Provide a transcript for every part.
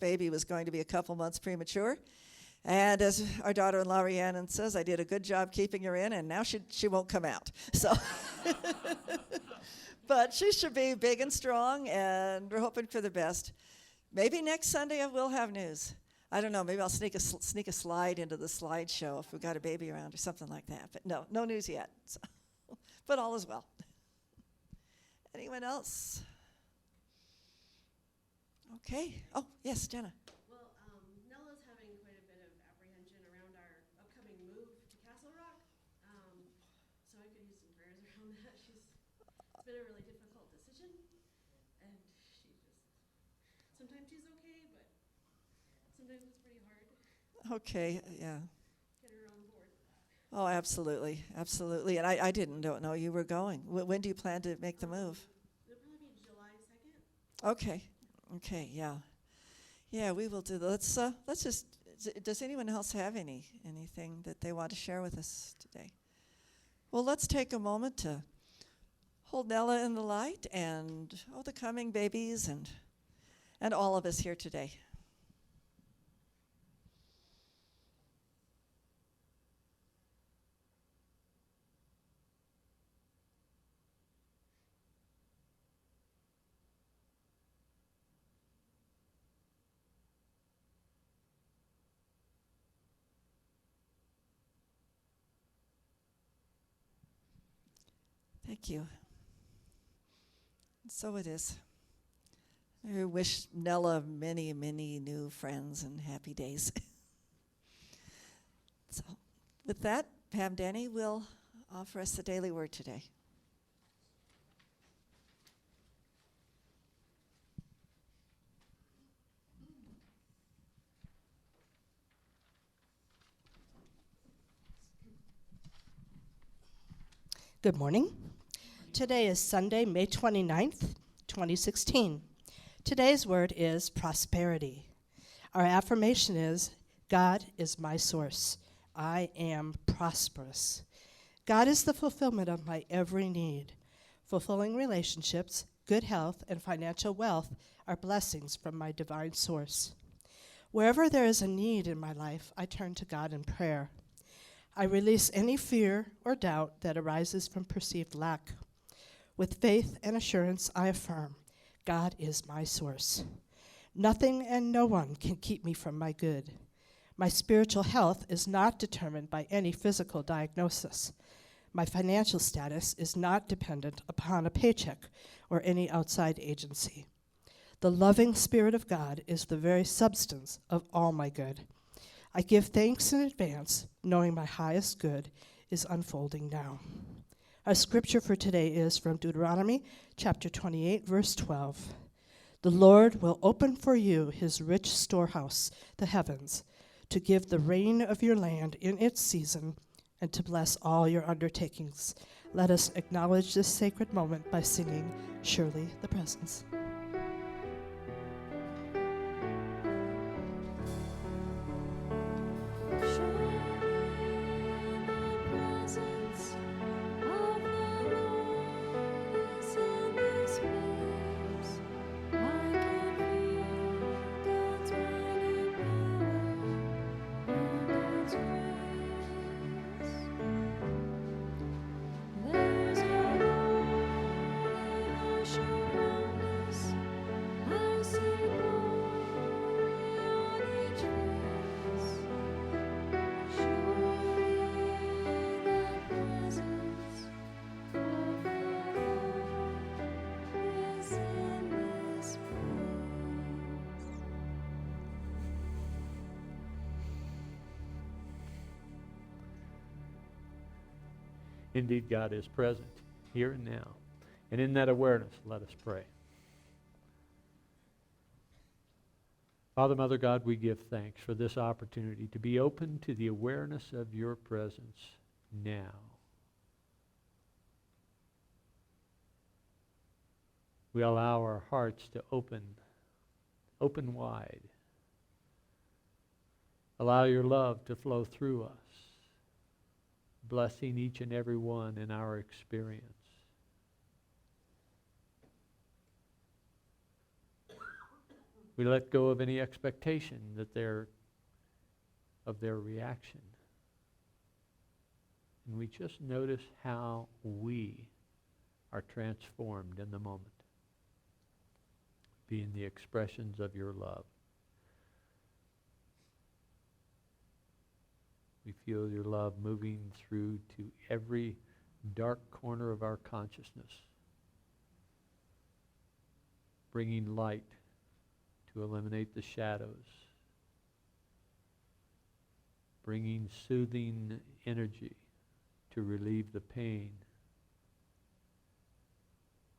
baby was going to be a couple months premature. And as our daughter-in-law Rhiannon says, I did a good job keeping her in, and now she won't come out. So, but she should be big and strong, and we're hoping for the best. Maybe next Sunday I will have news. I don't know. Maybe I'll sneak a slide into the slideshow if we've got a baby around or something like that. But no news yet. So, but all is well. Anyone else? Okay. Oh, yes, Jenna. Well, Nella's having quite a bit of apprehension around our upcoming move to Castle Rock. So I could use some prayers around that. It's been a really difficult decision. And sometimes she's okay, but sometimes it's pretty hard. Okay, yeah. Get her on board. Oh, absolutely, absolutely. And I don't know you were going. When do you plan to make the move? It'll probably be July 2nd. Okay, yeah. Yeah, we will do that. Let's just, does anyone else have anything that they want to share with us today? Well, let's take a moment to hold Nella in the light and, the coming babies and all of us here today. Thank you. So it is. I wish Nella many, many new friends and happy days. So with that, Pam Denny will offer us the daily word today. Good morning. Today is Sunday, May 29th, 2016. Today's word is prosperity. Our affirmation is, God is my source. I am prosperous. God is the fulfillment of my every need. Fulfilling relationships, good health, and financial wealth are blessings from my divine source. Wherever there is a need in my life, I turn to God in prayer. I release any fear or doubt that arises from perceived lack. With faith and assurance, I affirm, God is my source. Nothing and no one can keep me from my good. My spiritual health is not determined by any physical diagnosis. My financial status is not dependent upon a paycheck or any outside agency. The loving Spirit of God is the very substance of all my good. I give thanks in advance, knowing my highest good is unfolding now. Our scripture for today is from Deuteronomy chapter 28, verse 12. The Lord will open for you his rich storehouse, the heavens, to give the rain of your land in its season and to bless all your undertakings. Let us acknowledge this sacred moment by singing Surely the Presence. Indeed, God is present here and now. And in that awareness, let us pray. Father, Mother God, we give thanks for this opportunity to be open to the awareness of your presence now. We allow our hearts to open wide. Allow your love to flow through us, blessing each and every one in our experience. We let go of any expectation of their reaction. And we just notice how we are transformed in the moment, being the expressions of your love. We feel your love moving through to every dark corner of our consciousness, bringing light to eliminate the shadows, bringing soothing energy to relieve the pain,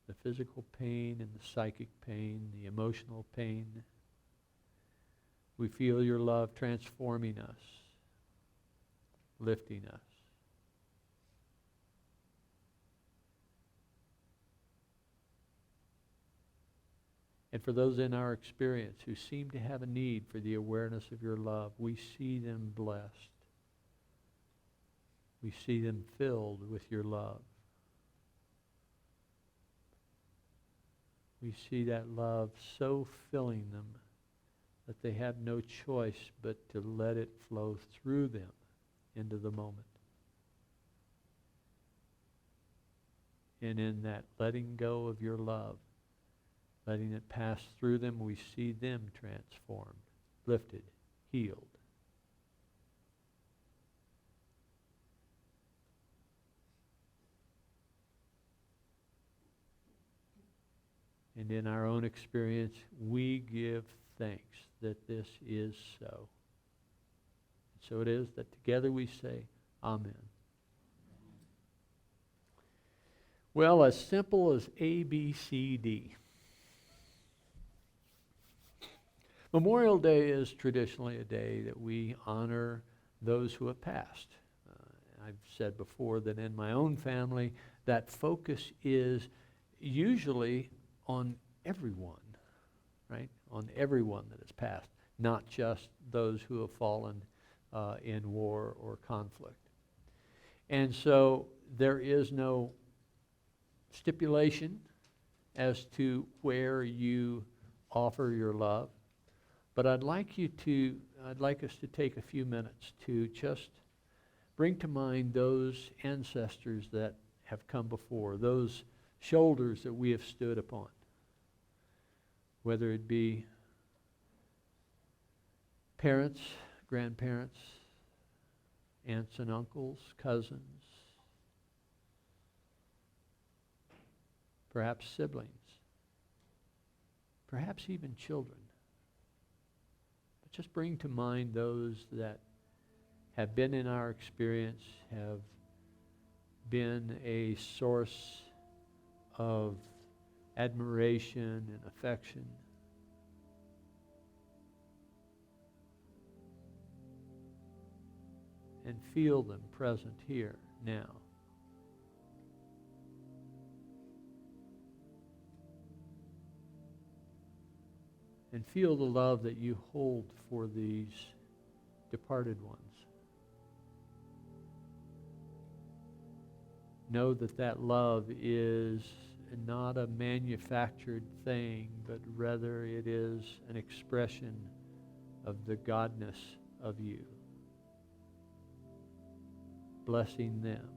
the physical pain and the psychic pain, the emotional pain. We feel your love transforming us, lifting us. And for those in our experience who seem to have a need for the awareness of your love, we see them blessed. We see them filled with your love. We see that love so filling them that they have no choice but to let it flow through them into the moment. And in that letting go of your love, letting it pass through them, we see them transformed, lifted, healed. And in our own experience, we give thanks that this is so. So it is that together we say, Amen. Well, as simple as ABCD. Memorial Day is traditionally a day that we honor those who have passed. I've said before that in my own family, that focus is usually on everyone, right? On everyone that has passed, not just those who have fallen in war or conflict. And so there is no stipulation as to where you offer your love. But I'd like us to take a few minutes to just bring to mind those ancestors that have come before, those shoulders that we have stood upon, whether it be parents, grandparents, aunts and uncles, cousins, perhaps siblings, perhaps even children. But just bring to mind those that have been in our experience, have been a source of admiration and affection. And feel them present here now. And feel the love that you hold for these departed ones. Know that that love is not a manufactured thing, but rather it is an expression of the godness of you. Blessing them.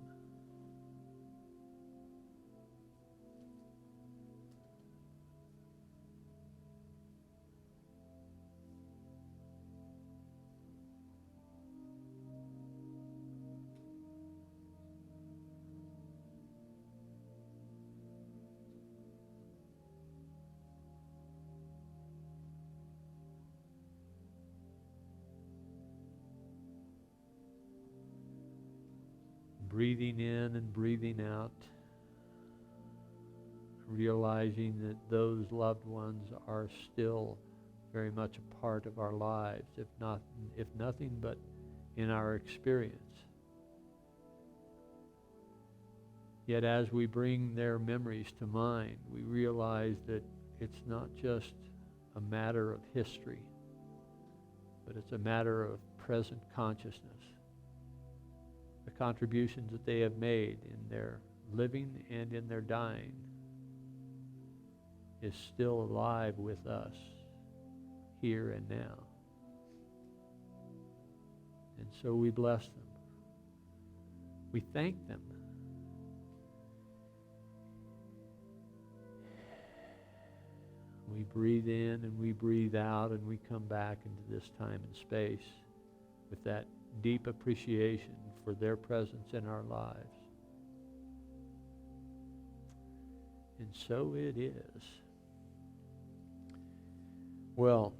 Breathing in and breathing out, realizing that those loved ones are still very much a part of our lives, if nothing but in our experience. Yet as we bring their memories to mind, we realize that it's not just a matter of history, but it's a matter of present consciousness. The contributions that they have made in their living and in their dying is still alive with us here and now. And so we bless them. We thank them. We breathe in and we breathe out, and we come back into this time and space with that deep appreciation for their presence in our lives. And so it is. Well,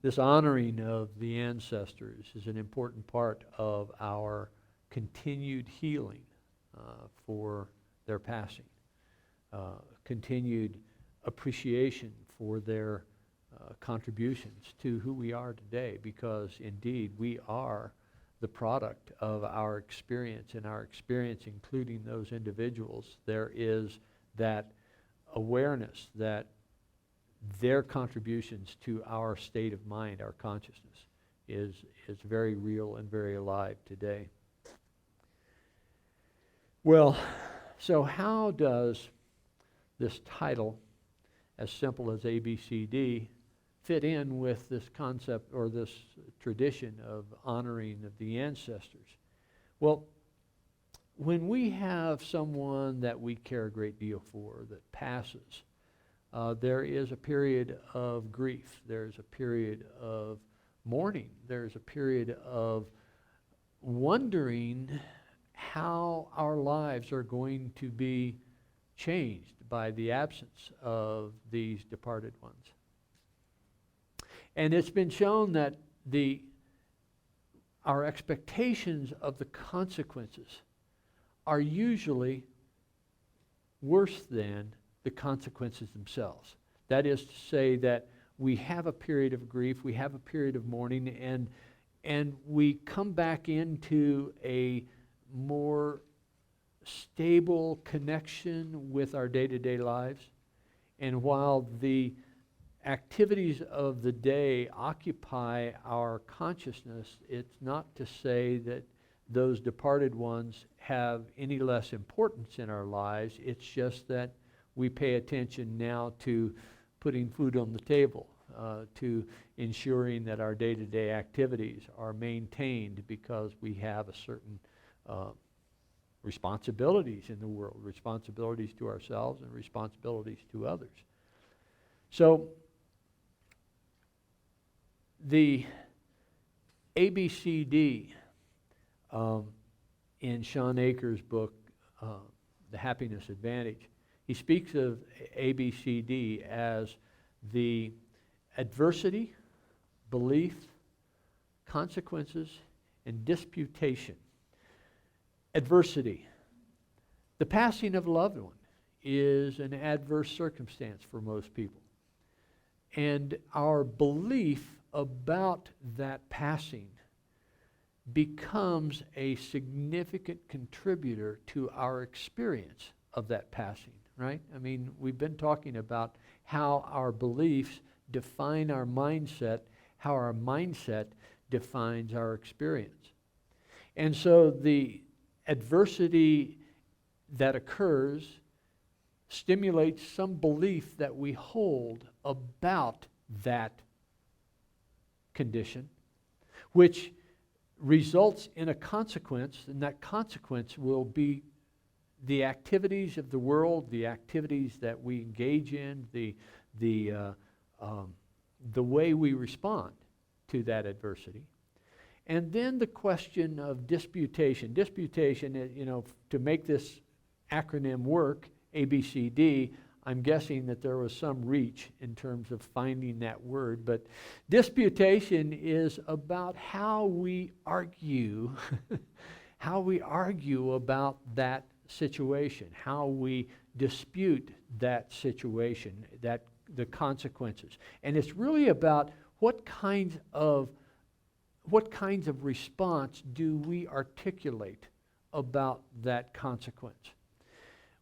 this honoring of the ancestors is an important part of our continued healing for their passing, continued appreciation for their contributions to who we are today, because indeed we are the product of our experience, and our experience including those individuals. There is that awareness that their contributions to our state of mind, our consciousness, is very real and very alive today. Well, so how does this title, as simple as ABCD, fit in with this concept or this tradition of honoring of the ancestors? Well, when we have someone that we care a great deal for that passes, there is a period of grief. There's a period of mourning. There's a period of wondering how our lives are going to be changed by the absence of these departed ones. And it's been shown that our expectations of the consequences are usually worse than the consequences themselves. That is to say that we have a period of grief, we have a period of mourning, and we come back into a more stable connection with our day-to-day lives. And while the activities of the day occupy our consciousness, it's not to say that those departed ones have any less importance in our lives. It's just that we pay attention now to putting food on the table, to ensuring that our day-to-day activities are maintained, because we have a certain responsibilities in the world, responsibilities to ourselves and responsibilities to others. So the ABCD in Sean Akers' book, The Happiness Advantage, he speaks of ABCD as the adversity, belief, consequences, and disputation. Adversity. The passing of a loved one is an adverse circumstance for most people. And our belief about that passing becomes a significant contributor to our experience of that passing, right? I mean, we've been talking about how our beliefs define our mindset, how our mindset defines our experience. And so the adversity that occurs stimulates some belief that we hold about that condition, which results in a consequence, and that consequence will be the activities of the world, the activities that we engage in, the way we respond to that adversity. And then the question of disputation. Disputation, to make this acronym work, ABCD, I'm guessing that there was some reach in terms of finding that word, but disputation is about how we argue, how we argue about that situation, how we dispute that situation, the consequences. And it's really about what kinds of response do we articulate about that consequence.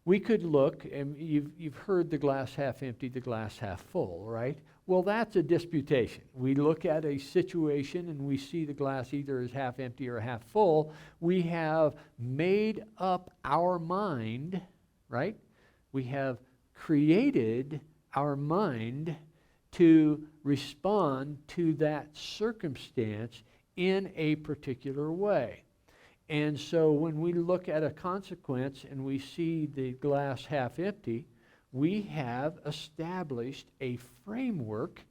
We could look, and you've heard the glass half empty, the glass half full, right? Well, that's a disputation. We look at a situation and we see the glass either as half empty or half full. We have made up our mind, right? We have created our mind to respond to that circumstance in a particular way. And so when we look at a consequence and we see the glass half empty, we have established a framework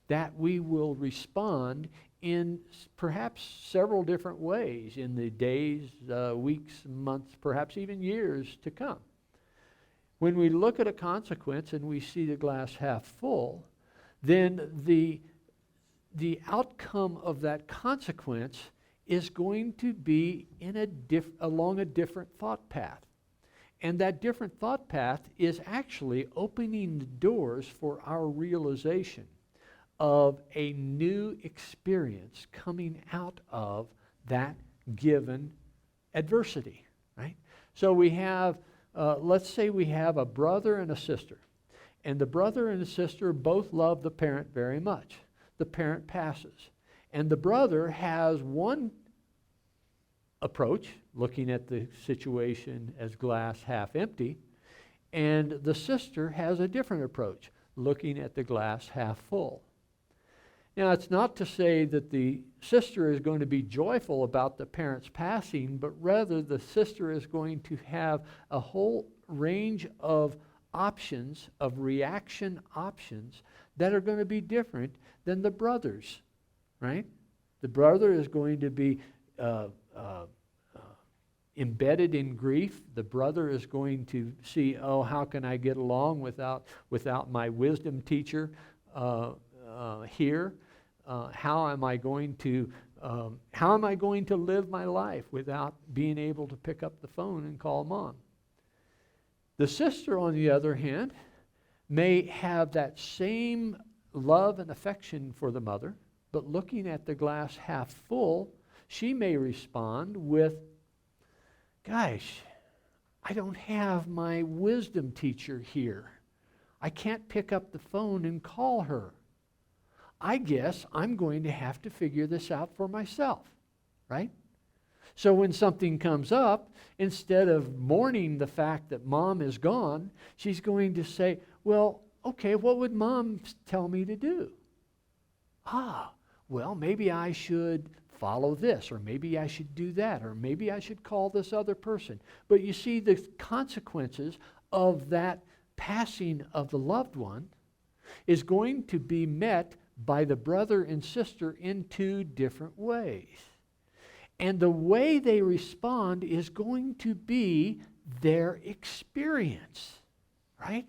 that we will respond in perhaps several different ways in the days, weeks, months, perhaps even years to come. When we look at a consequence and we see the glass half full, then the outcome of that consequence is going to be in along a different thought path. And that different thought path is actually opening the doors for our realization of a new experience coming out of that given adversity, right? So we have, let's say we have a brother and a sister. And the brother and the sister both love the parent very much. The parent passes. And the brother has one approach, looking at the situation as glass half empty, and the sister has a different approach, looking at the glass half full. Now, it's not to say that the sister is going to be joyful about the parent's passing, but rather the sister is going to have a whole range of options, of reaction options, that are going to be different than the brother's, right? The brother is going to be embedded in grief. The brother is going to see, oh, how can I get along without my wisdom teacher here? How am I going to live my life without being able to pick up the phone and call mom? The sister, on the other hand, may have that same love and affection for the mother, but looking at the glass half full, she may respond with, gosh, I don't have my wisdom teacher here. I can't pick up the phone and call her. I guess I'm going to have to figure this out for myself, right? So when something comes up, instead of mourning the fact that mom is gone, she's going to say, well, okay, what would mom tell me to do? Well, maybe I should follow this, or maybe I should do that, or maybe I should call this other person. But you see, the consequences of that passing of the loved one is going to be met by the brother and sister in two different ways. And the way they respond is going to be their experience, right?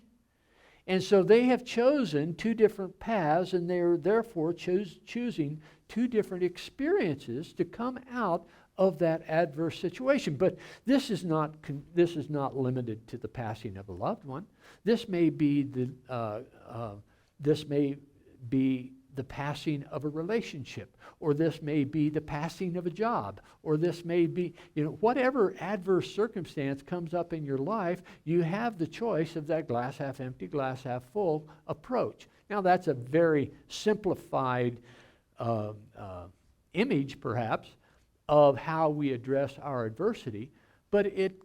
And so they have chosen two different paths, and they are therefore choosing two different experiences to come out of that adverse situation. But this is not limited to the passing of a loved one. This may be the passing of a relationship, or this may be the passing of a job, or this may be, whatever adverse circumstance comes up in your life, you have the choice of that glass half empty, glass half full approach. Now, that's a very simplified image, perhaps, of how we address our adversity, but it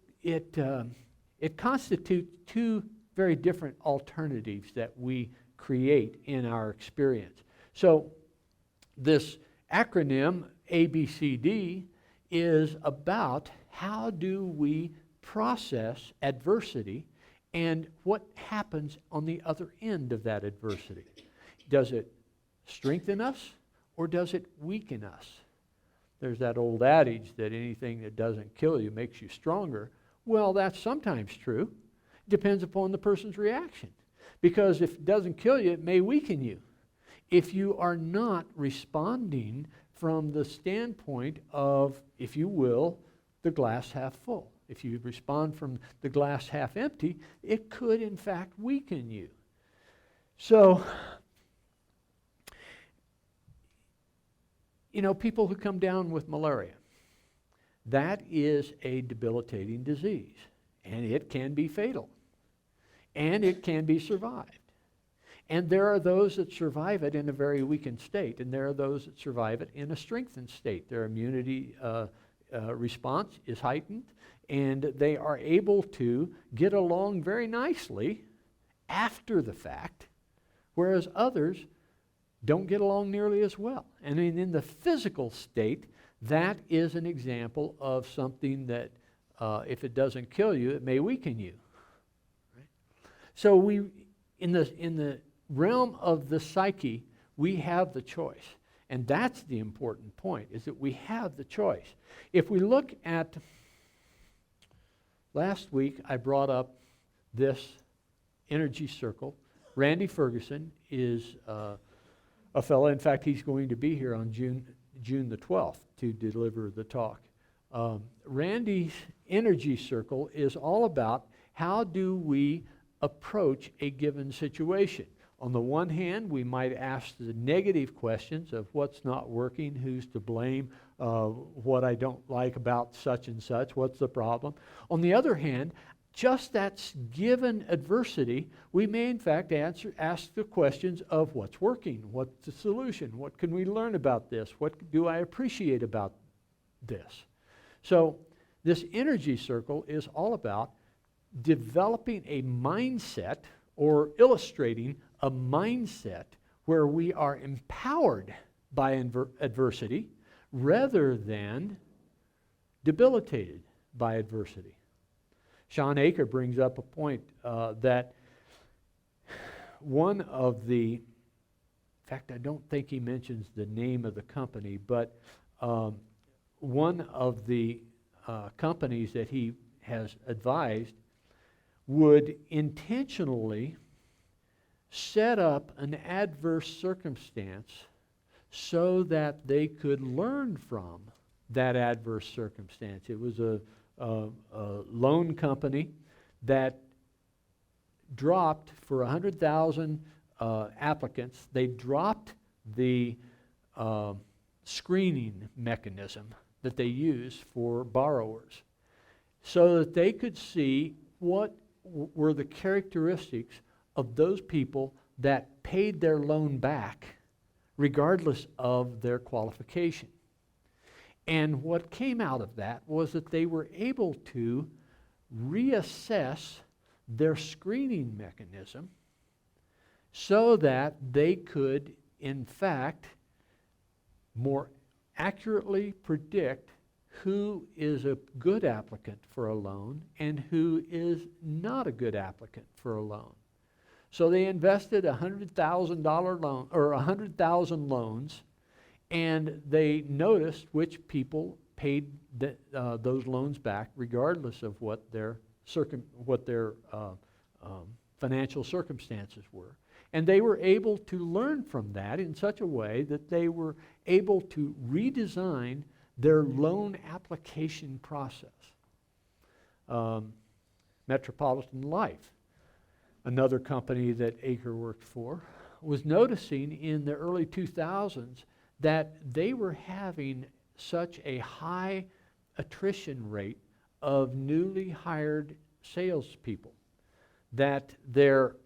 constitutes two very different alternatives that we create in our experience. So this acronym ABCD is about how do we process adversity and what happens on the other end of that adversity. Does it strengthen us or does it weaken us? There's that old adage that anything that doesn't kill you makes you stronger. Well, that's sometimes true. It depends upon the person's reaction. Because if it doesn't kill you, it may weaken you. If you are not responding from the standpoint of, if you will, the glass half full. If you respond from the glass half empty, it could in fact weaken you. So, people who come down with malaria, that is a debilitating disease, and it can be fatal, and it can be survived. And there are those that survive it in a very weakened state, and there are those that survive it in a strengthened state. Their immunity response is heightened, and they are able to get along very nicely after the fact whereas others don't get along nearly as well. And in the physical state, that is an example of something that if it doesn't kill you, it may weaken you. Right? So we, in the realm of the psyche, we have the choice. And that's the important point, is that we have the choice. If we look at, last week I brought up this energy circle. Randy Ferguson is a fellow, in fact, he's going to be here on June the 12th to deliver the talk. Randy's energy circle is all about how do we approach a given situation. On the one hand, we might ask the negative questions of what's not working, who's to blame, what I don't like about such and such, what's the problem. On the other hand, just that given adversity, we may in fact ask the questions of what's working, what's the solution, what can we learn about this, what do I appreciate about this. So this energy circle is all about developing a mindset or illustrating a mindset where we are empowered by adversity rather than debilitated by adversity. Sean Aker brings up a point that one of the, in fact, I don't think he mentions the name of the company, but one of the companies that he has advised would intentionally set up an adverse circumstance so that they could learn from that adverse circumstance. It was a loan company that dropped for 100,000 applicants. They dropped the screening mechanism that they use for borrowers so that they could see what were the characteristics of those people that paid their loan back regardless of their qualification. And what came out of that was that they were able to reassess their screening mechanism so that they could, in fact, more accurately predict who is a good applicant for a loan and who is not a good applicant for a loan. So they invested $100,000 loan or 100,000 loans, and they noticed which people paid those loans back, regardless of what their financial circumstances were. And they were able to learn from that in such a way that they were able to redesign their loan application process. Metropolitan Life, another company that Aker worked for, was noticing in the early 2000s that they were having such a high attrition rate of newly hired salespeople that their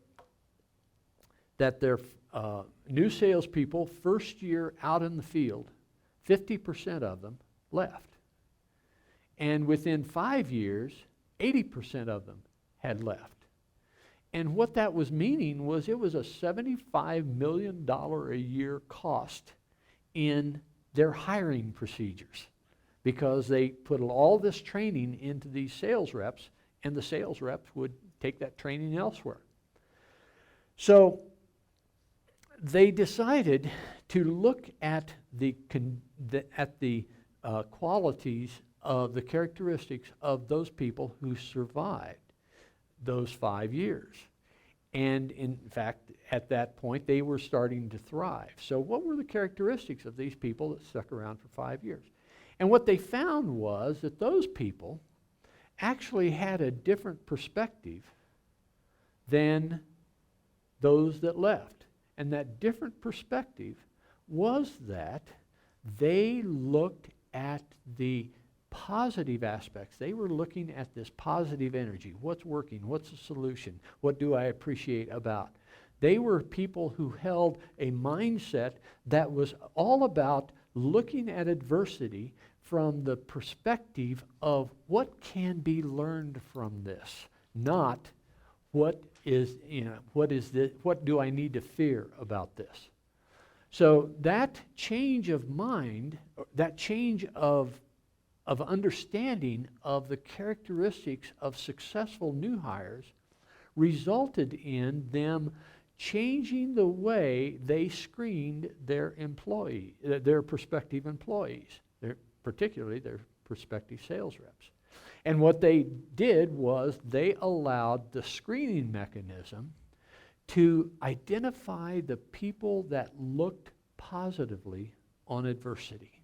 new salespeople, first year out in the field, 50% of them left. And within 5 years, 80% of them had left. And what that was meaning was it was a $75 million a year cost in their hiring procedures because they put all this training into these sales reps, and the sales reps would take that training elsewhere. So they decided to look at the qualities of the characteristics of those people who survived those 5 years. And in fact, at that point, they were starting to thrive. So what were the characteristics of these people that stuck around for 5 years? And what they found was that those people actually had a different perspective than those that left. And that different perspective was that they looked at the positive aspects. They were looking at this positive energy. What's working? What's the solution? What do I appreciate about? They were people who held a mindset that was all about looking at adversity from the perspective of what can be learned from this, not what is, what is this? What do I need to fear about this? So that change of mind, that change of understanding of the characteristics of successful new hires resulted in them changing the way they screened their prospective employees, particularly their prospective sales reps. And what they did was they allowed the screening mechanism to identify the people that looked positively on adversity.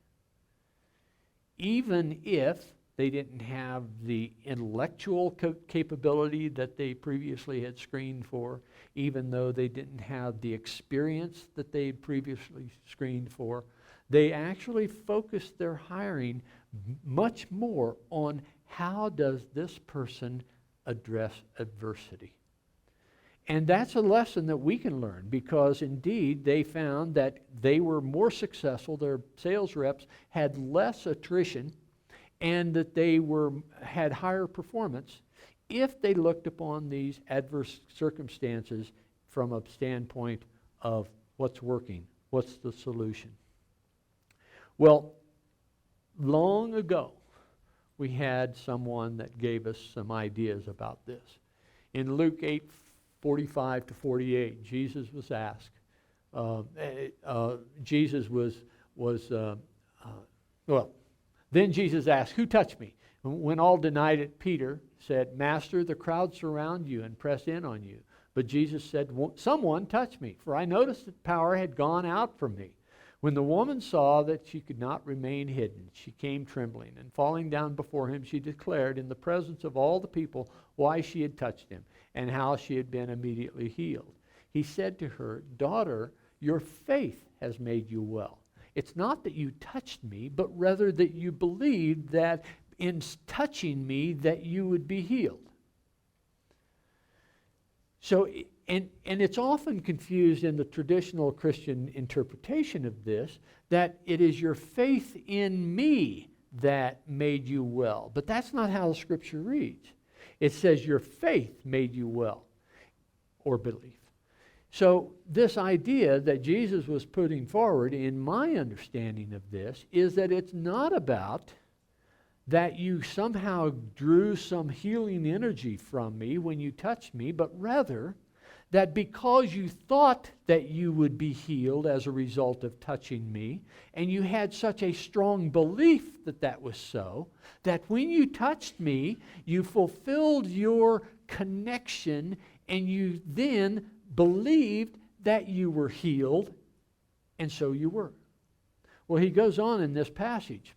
Even if they didn't have the intellectual capability that they previously had screened for, even though they didn't have the experience that they had previously screened for, they actually focused their hiring much more on how does this person address adversity. And that's a lesson that we can learn, because indeed they found that they were more successful, their sales reps had less attrition, and that they had higher performance if they looked upon these adverse circumstances from a standpoint of what's working, what's the solution. Well, long ago, we had someone that gave us some ideas about this. In Luke 8:45 to 48, Jesus was asked. Then Jesus asked, "Who touched me?" When all denied it, Peter said, "Master, the crowd surround you and press in on you." But Jesus said, "Someone touched me, for I noticed that power had gone out from me." When the woman saw that she could not remain hidden, she came trembling, and falling down before him, she declared in the presence of all the people why she had touched him, and how she had been immediately healed. He said to her, "Daughter, your faith has made you well. It's not that you touched me, but rather that you believed that in touching me that you would be healed." So, and it's often confused in the traditional Christian interpretation of this, that it is your faith in me that made you well. But that's not how the Scripture reads. It says your faith made you well, or belief. So this idea that Jesus was putting forward, in my understanding of this, is that it's not about that you somehow drew some healing energy from me when you touched me, but rather that because you thought that you would be healed as a result of touching me, and you had such a strong belief that that was so, that when you touched me, you fulfilled your connection, and you then believed that you were healed, and so you were. Well, he goes on in this passage,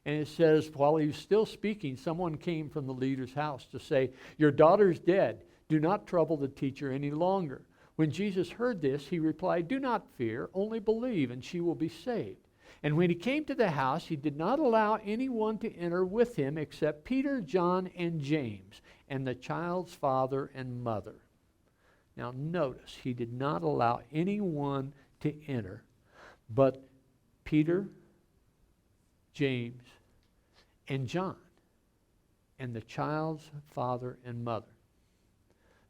and it says, while he was still speaking, someone came from the leader's house to say, "Your daughter's dead. Do not trouble the teacher any longer." When Jesus heard this, he replied, "Do not fear, only believe, and she will be saved." And when he came to the house, he did not allow anyone to enter with him except Peter, John, and James, and the child's father and mother. Now notice, he did not allow anyone to enter but Peter, James, and John, and the child's father and mother.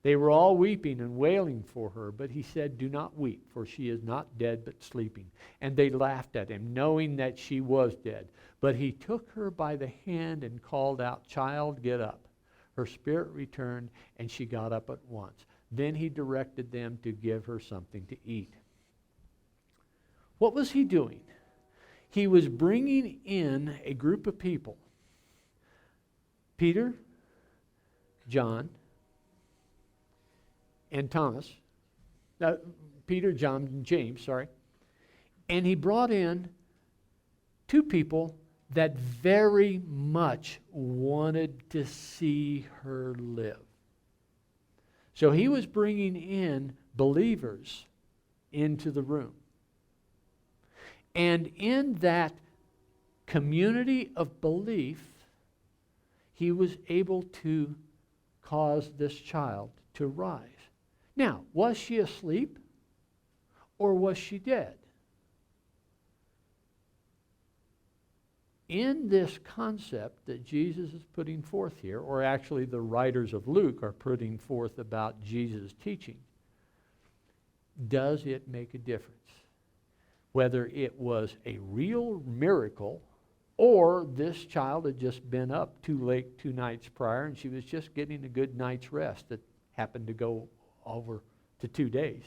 They were all weeping and wailing for her, but he said, "Do not weep, for she is not dead but sleeping." And they laughed at him, knowing that she was dead. But he took her by the hand and called out, "Child, get up." Her spirit returned, and she got up at once. Then he directed them to give her something to eat. What was he doing? He was bringing in a group of people. Peter, John, and Thomas. Peter, John, and James, sorry. And he brought in two people that very much wanted to see her live. So he was bringing in believers into the room. And in that community of belief, he was able to cause this child to rise. Now, was she asleep or was she dead? in this concept that Jesus is putting forth here, or actually the writers of Luke are putting forth about Jesus' teaching, does it make a difference? Whether it was a real miracle or this child had just been up too late 2 nights prior and she was just getting a good night's rest that happened to go over to 2 days.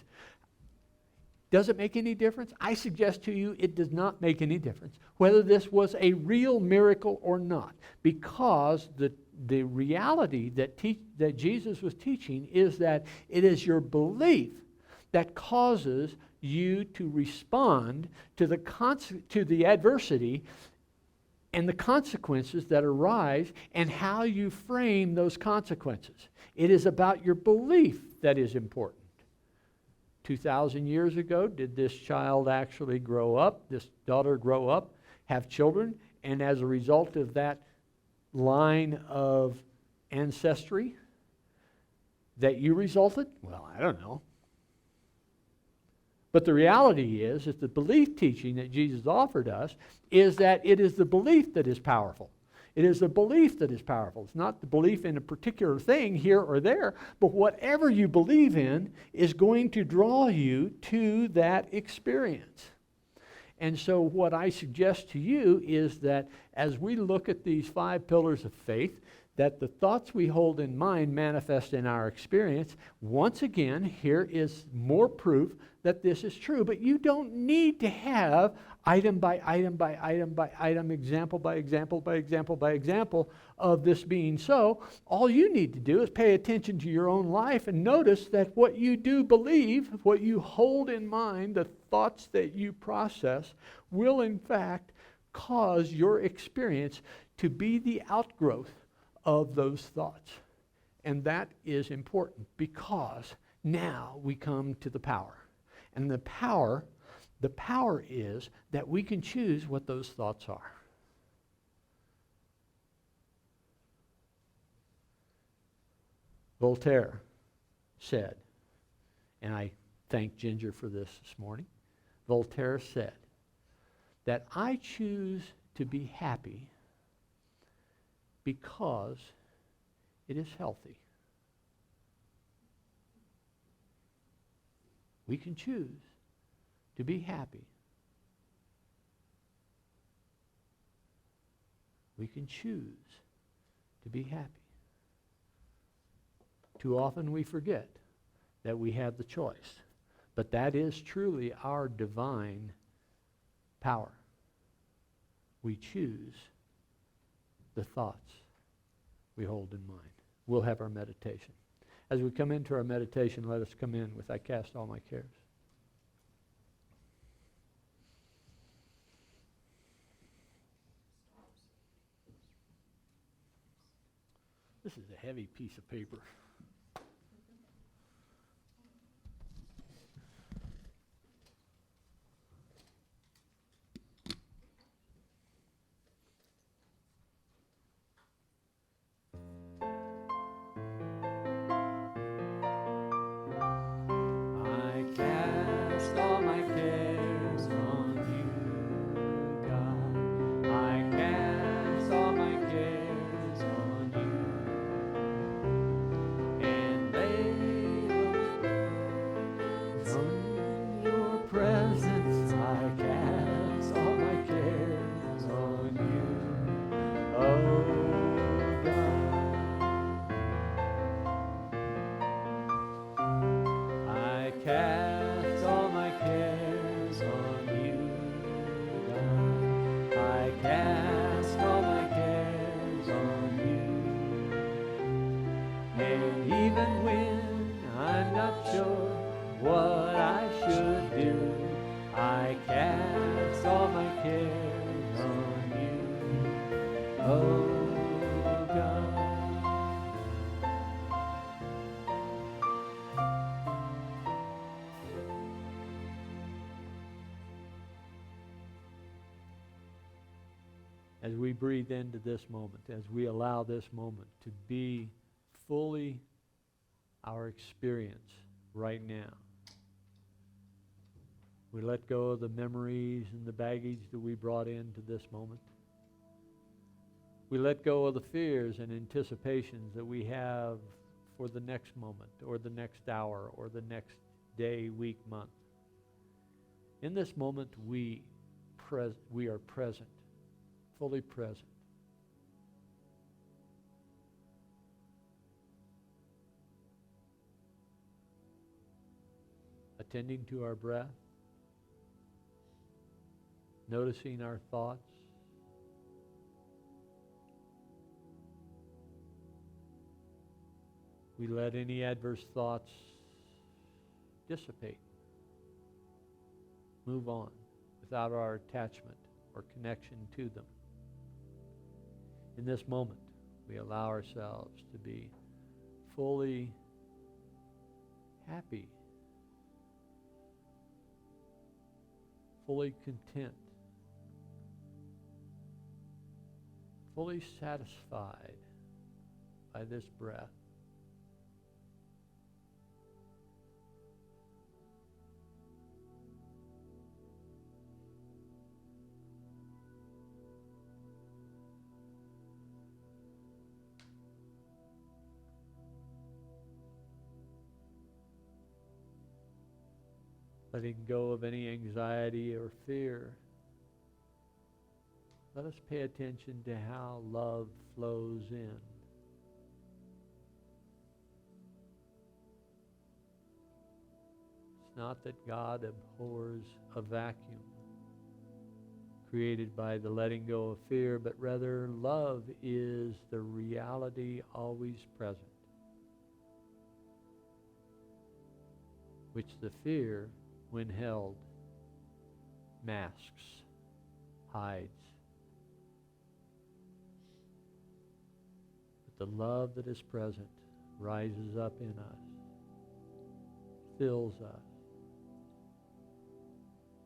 Does it make any difference? I suggest to you it does not make any difference whether this was a real miracle or not, because the reality that Jesus was teaching is that it is your belief that causes you to respond to the adversity and the consequences that arise and how you frame those consequences. It is about your belief that is important. 2,000 years ago, did this child actually grow up, this daughter grow up, have children, and as a result of that line of ancestry that you resulted? Well, I don't know. But the reality is that the belief teaching that Jesus offered us is that it is the belief that is powerful. It is the belief that is powerful. It's not the belief in a particular thing here or there, but whatever you believe in is going to draw you to that experience. And so what I suggest to you is that as we look at these 5 pillars of faith, that the thoughts we hold in mind manifest in our experience. Once again, here is more proof that this is true, but you don't need to have item by item by item by item, example by example by example by example of this being so. All you need to do is pay attention to your own life and notice that what you do believe, what you hold in mind, the thoughts that you process, will in fact cause your experience to be the outgrowth of those thoughts. And that is important, because now we come to the power. And the power is that we can choose what those thoughts are. Voltaire said, and I thank Ginger for this morning, Voltaire said that I choose to be happy because it is healthy. We can choose to be happy. We can choose to be happy. Too often we forget that we have the choice, but that is truly our divine power. We choose the thoughts we hold in mind. We'll have our meditation. As we come into our meditation, let us come in with I cast all my cares. This is a heavy piece of paper. As we breathe into this moment, as we allow this moment to be fully our experience right now, we let go of the memories and the baggage that we brought into this moment. We let go of the fears and anticipations that we have for the next moment or the next hour or the next day, week, month. In this moment, we are present, fully present. Attending to our breath, noticing our thoughts, we let any adverse thoughts dissipate, move on without our attachment or connection to them. In this moment, we allow ourselves to be fully happy, fully content, fully satisfied by this breath. Letting go of any anxiety or fear. Let us pay attention to how love flows in. It's not that God abhors a vacuum created by the letting go of fear, but rather love is the reality always present, which the fear, when held, masks, hides. But the love that is present rises up in us, fills us,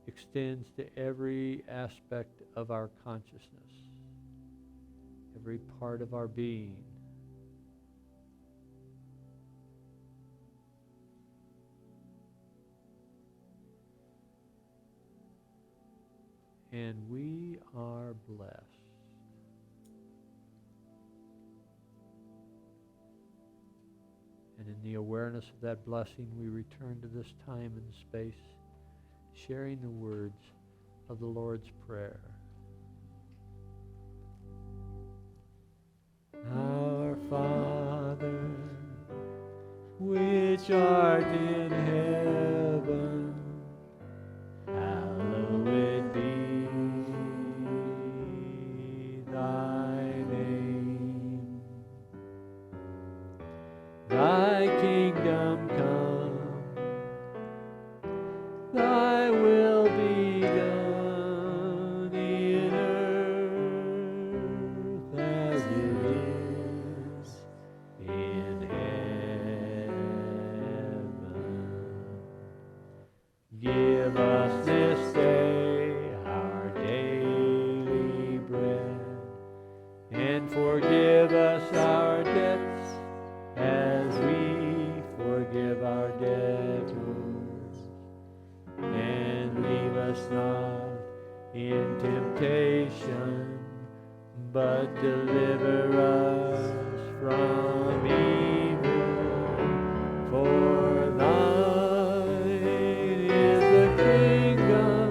extends to every aspect of our consciousness, every part of our being. And we are blessed. And in the awareness of that blessing, we return to this time and space, sharing the words of the Lord's Prayer. Our Father, which art in heaven, hallowed be thy name. Thy kingdom come, thy will be done in earth as it is in heaven. Give us this day our daily bread, and forgive us our debts as we forgive our debtors. And leave us not in temptation, but deliver us from evil. For thine is the kingdom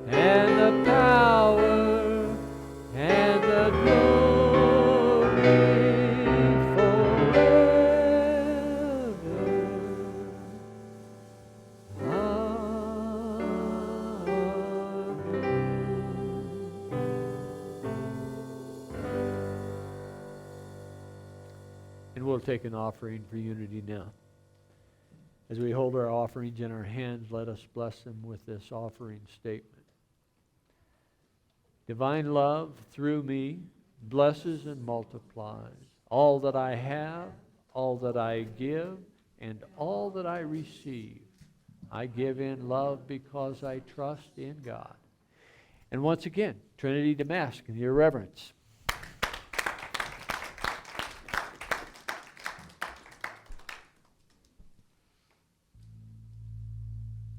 and the power and the glory forever. And we'll take an offering for unity now. As we hold our offerings in our hands, let us bless them with this offering statement. Divine love, through me, blesses and multiplies all that I have, all that I give, and all that I receive. I give in love because I trust in God. And once again, Trinity Damask in your reverence.